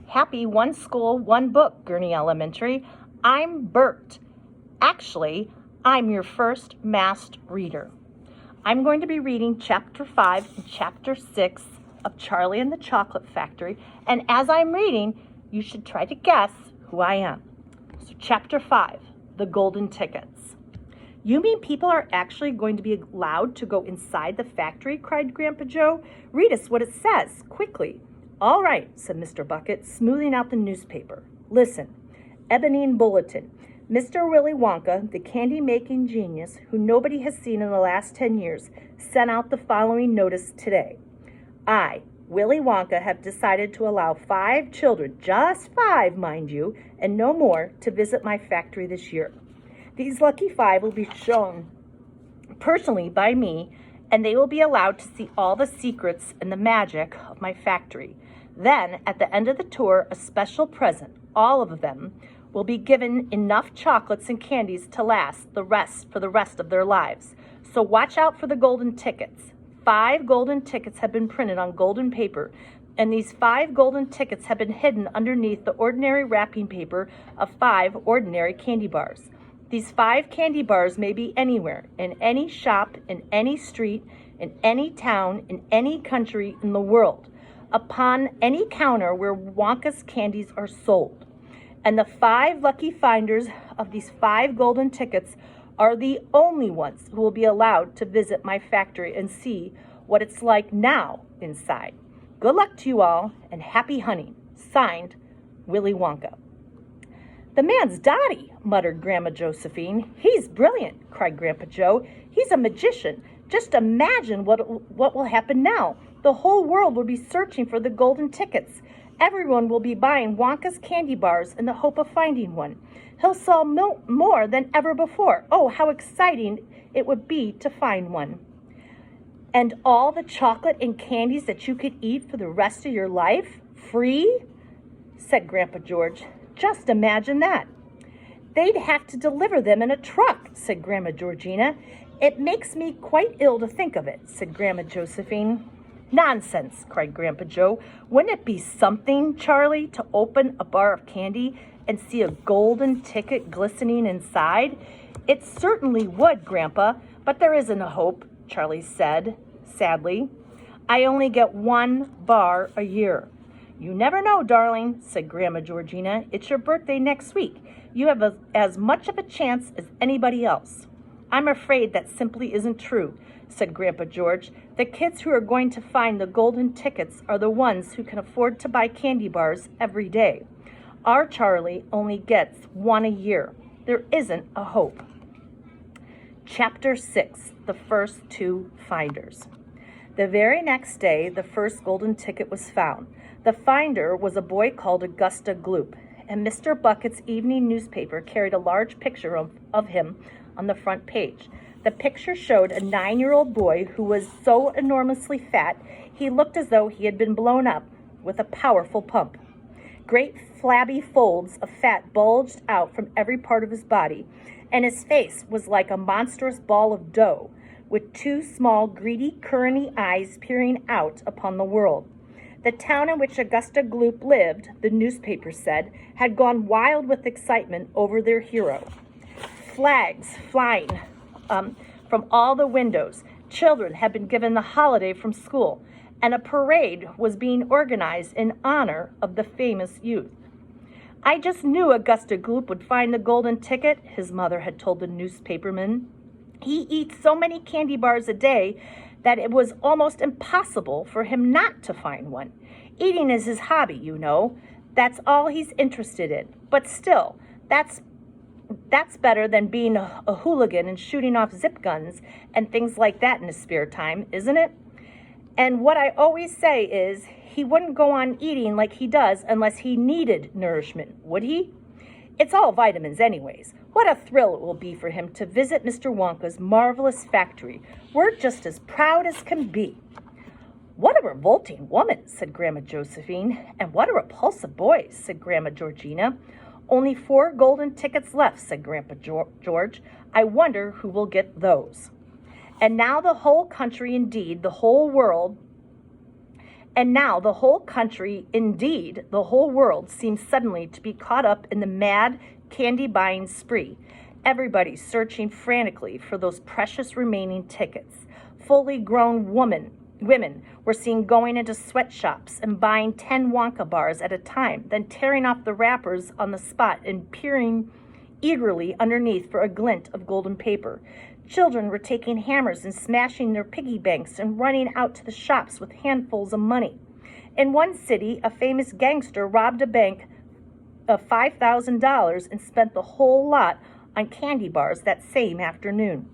Happy one school, one book, Gurney Elementary. I'm Bert. Actually, I'm your first masked reader. I'm going to be reading Chapter 5 and Chapter 6 of Charlie and the Chocolate Factory, and as I'm reading, you should try to guess who I am. So Chapter 5, The Golden Tickets. You mean people are actually going to be allowed to go inside the factory? Cried Grandpa Joe. Read us what it says, quickly. All right, said Mr. Bucket, smoothing out the newspaper. Listen, Ebonine Bulletin. Mr. Willy Wonka, the candy-making genius who nobody has seen in the last 10 years, sent out the following notice today. I, Willy Wonka, have decided to allow 5 children, just 5, mind you, and no more, to visit my factory this year. These lucky 5 will be shown personally by me, and they will be allowed to see all the secrets and the magic of my factory. Then, at the end of the tour, a special present, all of them, will be given enough chocolates and candies to last for the rest of their lives. So watch out for the golden tickets. 5 golden tickets have been printed on golden paper, and these 5 golden tickets have been hidden underneath the ordinary wrapping paper of 5 ordinary candy bars. These 5 candy bars may be anywhere, in any shop, in any street, in any town, in any country in the world, upon any counter where Wonka's candies are sold. And the 5 lucky finders of these 5 golden tickets are the only ones who will be allowed to visit my factory and see what it's like now inside. Good luck to you all, and happy hunting. Signed, Willy Wonka. The man's Dottie, muttered Grandma Josephine. He's brilliant, cried Grandpa Joe. He's a magician. Just imagine what will happen now. The whole world will be searching for the golden tickets. Everyone will be buying Wonka's candy bars in the hope of finding one. He'll sell more than ever before. Oh, how exciting it would be to find one. And all the chocolate and candies that you could eat for the rest of your life? Free? Said Grandpa George. Just imagine that. They'd have to deliver them in a truck, said Grandma Georgina. It makes me quite ill to think of it, said Grandma Josephine. Nonsense, cried Grandpa Joe. Wouldn't it be something, Charlie, to open a bar of candy and see a golden ticket glistening inside? It certainly would, Grandpa, but there isn't a hope, Charlie said, sadly. I only get 1 bar a year. You never know, darling, said Grandma Georgina. It's your birthday next week. You have as much of a chance as anybody else. I'm afraid that simply isn't true, said Grandpa George. The kids who are going to find the golden tickets are the ones who can afford to buy candy bars every day. Our Charlie only gets 1 a year. There isn't a hope. Chapter 6, The First 2 Finders. The very next day, the first golden ticket was found. The finder was a boy called Augusta Gloop, and Mr. Bucket's evening newspaper carried a large picture of him on the front page. The picture showed a 9-year-old boy who was so enormously fat he looked as though he had been blown up with a powerful pump. Great flabby folds of fat bulged out from every part of his body, and his face was like a monstrous ball of dough, with 2 small, greedy, currant eyes peering out upon the world. The town in which Augusta Gloop lived, the newspaper said, had gone wild with excitement over their hero. Flags flying from all the windows. Children had been given the holiday from school, and a parade was being organized in honor of the famous youth. I just knew Augusta Gloop would find the golden ticket, his mother had told the newspaperman. He eats so many candy bars a day that it was almost impossible for him not to find one. Eating is his hobby, you know. That's all he's interested in. But still, that's better than being a hooligan and shooting off zip guns and things like that in his spare time, isn't it? And what I always say is, he wouldn't go on eating like he does unless he needed nourishment, would he? It's all vitamins anyways. What a thrill it will be for him to visit Mr. Wonka's marvelous factory. We're just as proud as can be. What a revolting woman, said Grandma Josephine. And what a repulsive boy, said Grandma Georgina. Only 4 golden tickets left, said Grandpa George. I wonder who will get those. And now the whole country, indeed, the whole world, And now the whole country, indeed the whole world, seems suddenly to be caught up in the mad candy buying spree. Everybody searching frantically for those precious remaining tickets. Fully grown women were seen going into sweatshops and buying 10 Wonka bars at a time, then tearing off the wrappers on the spot and peering eagerly underneath for a glint of golden paper. Children were taking hammers and smashing their piggy banks and running out to the shops with handfuls of money. In one city, a famous gangster robbed a bank of $5,000 and spent the whole lot on candy bars that same afternoon.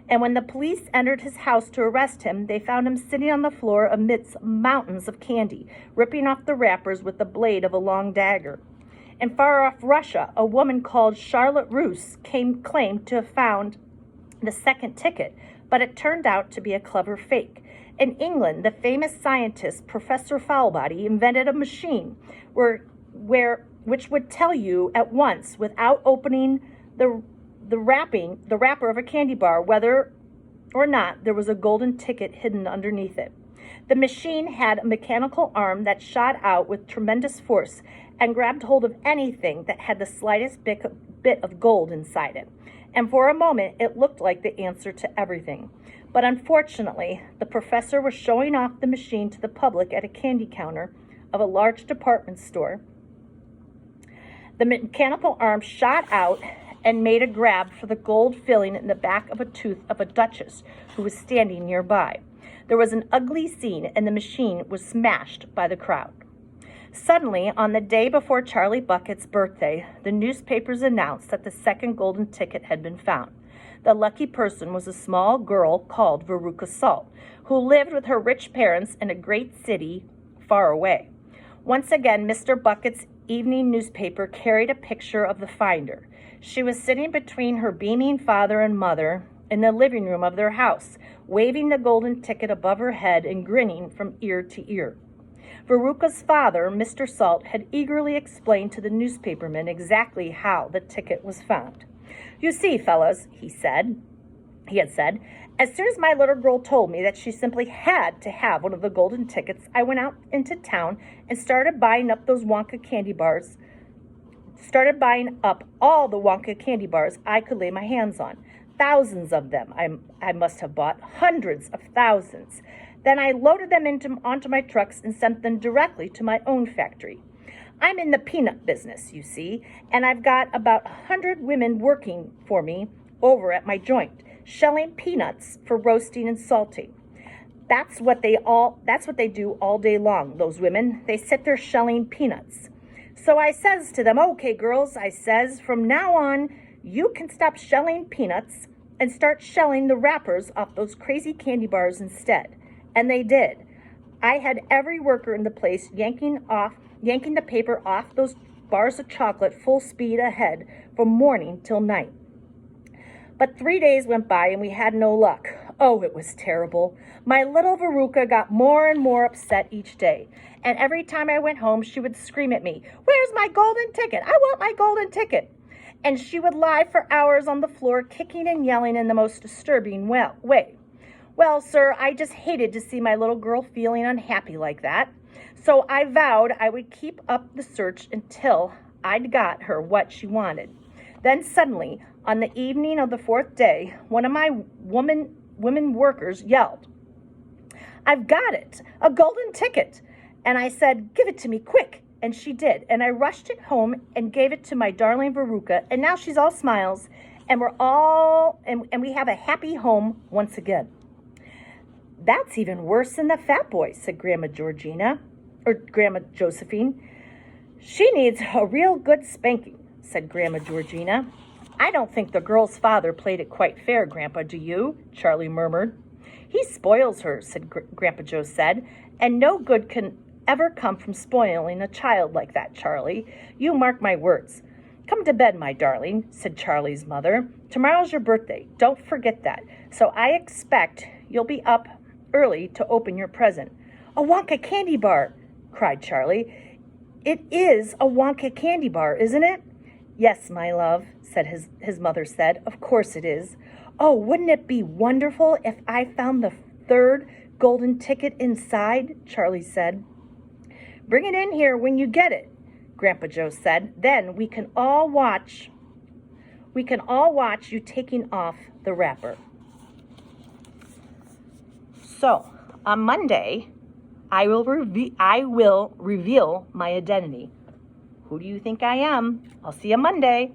And when the police entered his house to arrest him, they found him sitting on the floor amidst mountains of candy, ripping off the wrappers with the blade of a long dagger. In far-off Russia, a woman called Charlotte Russe claimed to have found the second ticket, but it turned out to be a clever fake. In England, the famous scientist Professor Foulbody invented a machine which would tell you at once, without opening the wrapper of a candy bar, whether or not there was a golden ticket hidden underneath it. The machine had a mechanical arm that shot out with tremendous force and grabbed hold of anything that had the slightest bit of gold inside it. And for a moment, it looked like the answer to everything. But unfortunately, the professor was showing off the machine to the public at a candy counter of a large department store. The mechanical arm shot out and made a grab for the gold filling in the back of a tooth of a duchess who was standing nearby. There was an ugly scene, and the machine was smashed by the crowd. Suddenly, on the day before Charlie Bucket's birthday, the newspapers announced that the second golden ticket had been found. The lucky person was a small girl called Veruca Salt, who lived with her rich parents in a great city far away. Once again, Mr. Bucket's evening newspaper carried a picture of the finder. She was sitting between her beaming father and mother in the living room of their house, waving the golden ticket above her head and grinning from ear to ear. Veruca's father, Mr. Salt, had eagerly explained to the newspapermen exactly how the ticket was found. "You see, fellows," he had said, "as soon as my little girl told me that she simply had to have one of the golden tickets, I went out into town and started buying up all the Wonka candy bars I could lay my hands on. Thousands of them I must have bought, hundreds of thousands. Then I loaded them onto my trucks and sent them directly to my own factory. I'm in the peanut business, you see, and I've got about 100 women working for me over at my joint, shelling peanuts for roasting and salting. That's what they do all day long, those women. They sit there shelling peanuts. So I says to them, 'Okay, girls,' I says, 'from now on, you can stop shelling peanuts and start shelling the wrappers off those crazy candy bars instead.' And they did. I had every worker in the place yanking the paper off those bars of chocolate full speed ahead from morning till night. But 3 days went by and we had no luck. Oh, it was terrible. My little Veruca got more and more upset each day. And every time I went home, she would scream at me, 'Where's my golden ticket? I want my golden ticket.' And she would lie for hours on the floor, kicking and yelling in the most disturbing way. Well, sir, I just hated to see my little girl feeling unhappy like that. So I vowed I would keep up the search until I'd got her what she wanted. Then suddenly, on the evening of the 4th day, one of my women workers yelled, 'I've got it, a golden ticket.' And I said, 'Give it to me quick.' And she did. And I rushed it home and gave it to my darling Veruca. And now she's all smiles, and we have a happy home once again." "That's even worse than the fat boy," said Grandma Josephine. "She needs a real good spanking," said Grandma Georgina. "I don't think the girl's father played it quite fair, Grandpa, do you?" Charlie murmured. "He spoils her," Grandpa Joe said, "and no good can ever come from spoiling a child like that, Charlie. You mark my words." "Come to bed, my darling," said Charlie's mother. "Tomorrow's your birthday. Don't forget that. So I expect you'll be up early to open your present." "A Wonka candy bar!" cried Charlie. "It is a Wonka candy bar, isn't it?" "Yes, my love," said his mother said. "Of course it is. Oh, wouldn't it be wonderful if I found the third golden ticket inside?" Charlie said. "Bring it in here when you get it," Grandpa Joe said. "Then we can all watch you taking off the wrapper." So, on Monday, I will reveal my identity. Who do you think I am? I'll see you Monday.